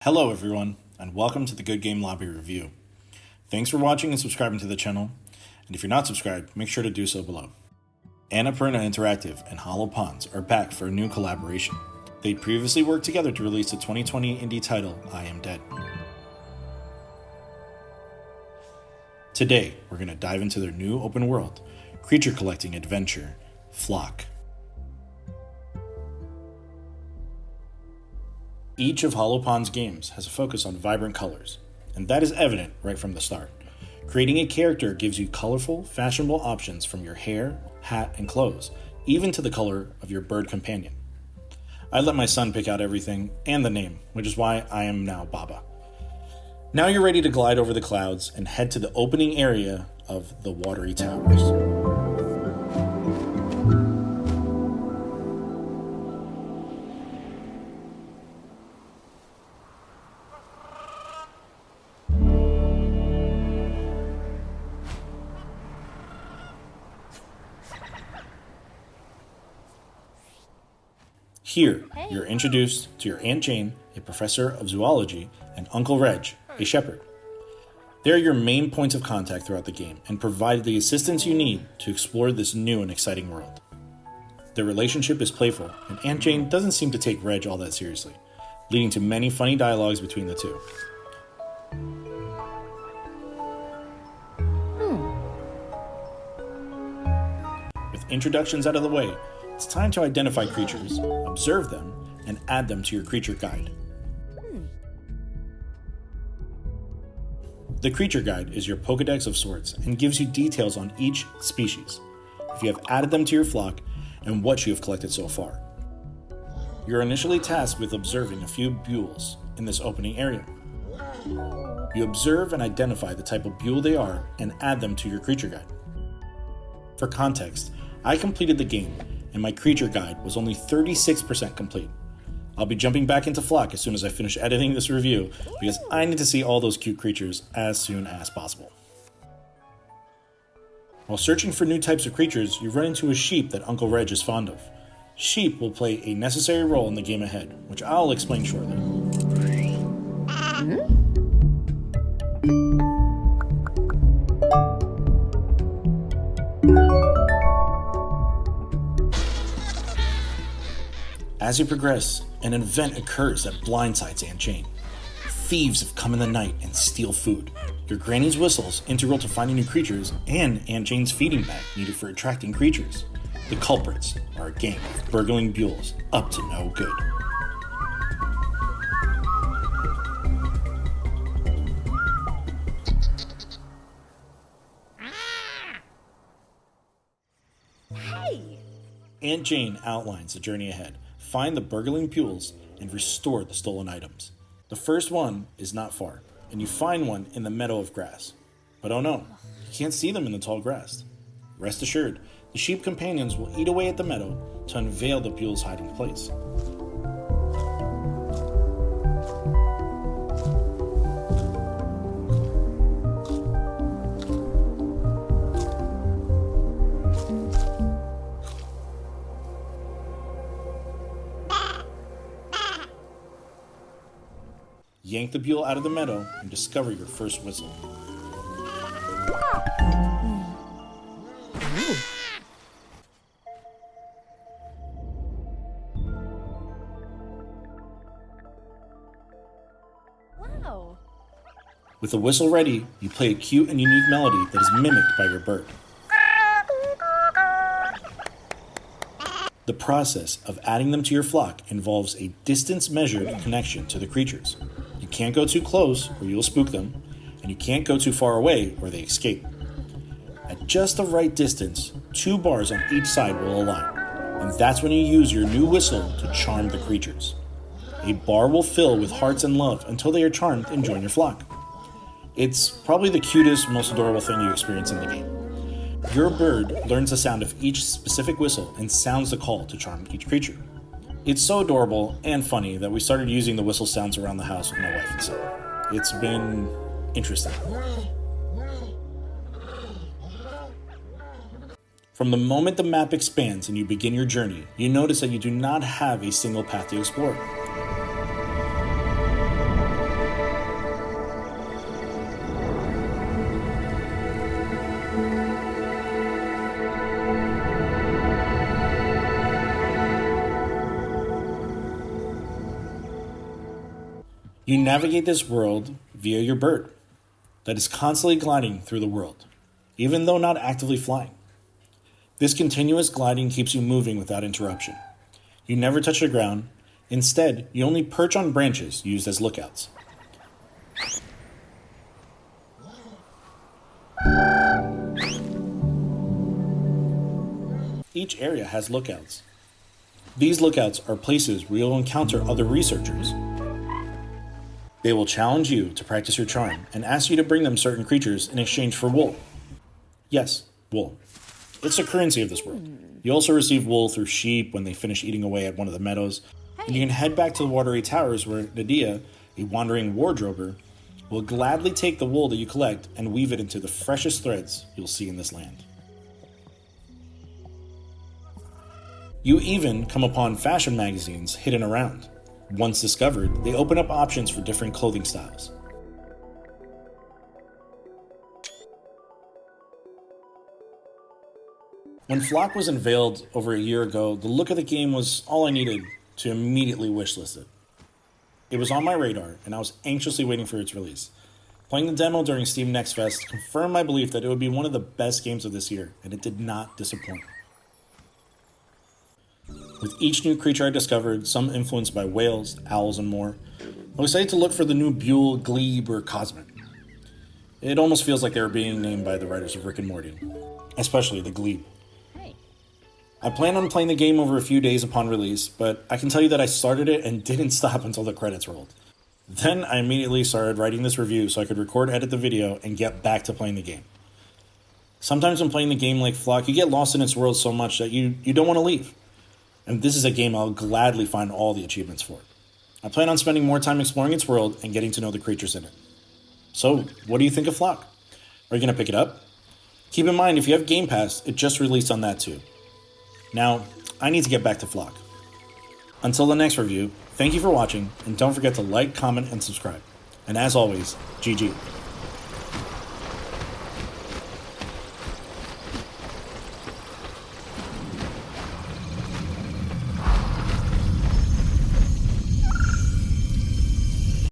Hello everyone, and welcome to the Good Game Lobby Review. Thanks for watching and subscribing to the channel, and if you're not subscribed, make sure to do so below. Annapurna Interactive and Hollow Ponds are back for a new collaboration. They previously worked together to release the 2020 indie title, I Am Dead. Today, we're going to dive into their new open world, creature collecting adventure, Flock. Each of Hollow Pond's games has a focus on vibrant colors, and that is evident right from the start. Creating a character gives you colorful, fashionable options from your hair, hat, and clothes, even to the color of your bird companion. I let my son pick out everything and the name, which is why I am now Baba. Now you're ready to glide over the clouds and head to the opening area of the Watery Towers. Here, you're introduced to your Aunt Jane, a professor of zoology, and Uncle Reg, a shepherd. They're your main points of contact throughout the game and provide the assistance you need to explore this new and exciting world. Their relationship is playful, and Aunt Jane doesn't seem to take Reg all that seriously, leading to many funny dialogues between the two. With introductions out of the way, it's time to identify creatures, observe them, and add them to your creature guide. The creature guide is your Pokédex of sorts and gives you details on each species, if you have added them to your flock, and what you have collected so far. You're initially tasked with observing a few bues in this opening area. You observe and identify the type of bue they are and add them to your creature guide. For context, I completed the game and my creature guide was only 36% complete. I'll be jumping back into Flock as soon as I finish editing this review because I need to see all those cute creatures as soon as possible. While searching for new types of creatures, you run into a sheep that Uncle Reg is fond of. Sheep will play a necessary role in the game ahead, which I'll explain shortly. As you progress, an event occurs that blindsides Aunt Jane. Thieves have come in the night and steal food. Your granny's whistles, integral to finding new creatures, and Aunt Jane's feeding bag needed for attracting creatures. The culprits are a gang of burgling bues up to no good. Aunt Jane outlines the journey ahead. Find the burgling bues and restore the stolen items. The first one is not far, and you find one in the meadow of grass. But oh no, you can't see them in the tall grass. Rest assured, the sheep companions will eat away at the meadow to unveil the bues' hiding place. Yank the bue out of the meadow and discover your first whistle. Wow. With the whistle ready, you play a cute and unique melody that is mimicked by your bird. The process of adding them to your flock involves a distance-measured connection to the creatures. You can't go too close or you'll spook them, and you can't go too far away or they escape. At just the right distance, 2 bars on each side will align, and that's when you use your new whistle to charm the creatures. A bar will fill with hearts and love until they are charmed and join your flock. It's probably the cutest, most adorable thing you experience in the game. Your bird learns the sound of each specific whistle and sounds the call to charm each creature. It's so adorable and funny that we started using the whistle sounds around the house with my wife and son. It's been interesting. From the moment the map expands and you begin your journey, you notice that you do not have a single path to explore. You navigate this world via your bird that is constantly gliding through the world, even though not actively flying. This continuous gliding keeps you moving without interruption. You never touch the ground. Instead, you only perch on branches used as lookouts. Each area has lookouts. These lookouts are places where you'll encounter other researchers. They will challenge you to practice your charm and ask you to bring them certain creatures in exchange for wool. Yes, wool. It's the currency of this world. You also receive wool through sheep when they finish eating away at one of the meadows, and you can head back to the watery towers where Nadia, a wandering wardrober, will gladly take the wool that you collect and weave it into the freshest threads you'll see in this land. You even come upon fashion magazines hidden around. Once discovered, they open up options for different clothing styles. When Flock was unveiled over a year ago, the look of the game was all I needed to immediately wishlist it. It was on my radar, and I was anxiously waiting for its release. Playing the demo during Steam Next Fest confirmed my belief that it would be one of the best games of this year, and it did not disappoint. With each new creature I discovered, some influenced by whales, owls, and more, I was excited to look for the new buell, glebe, or cosmic. It almost feels like they were being named by the writers of Rick and Morty, especially the glebe. I planned on playing the game over a few days upon release, but I can tell you that I started it and didn't stop until the credits rolled. Then I immediately started writing this review so I could record, edit the video, and get back to playing the game. Sometimes when playing the game like Flock, you get lost in its world so much that you don't want to leave. And this is a game I'll gladly find all the achievements for. I plan on spending more time exploring its world and getting to know the creatures in it. So, what do you think of Flock? Are you going to pick it up? Keep in mind, if you have Game Pass, it just released on that too. Now, I need to get back to Flock. Until the next review, thank you for watching, and don't forget to like, comment, and subscribe. And as always, GG.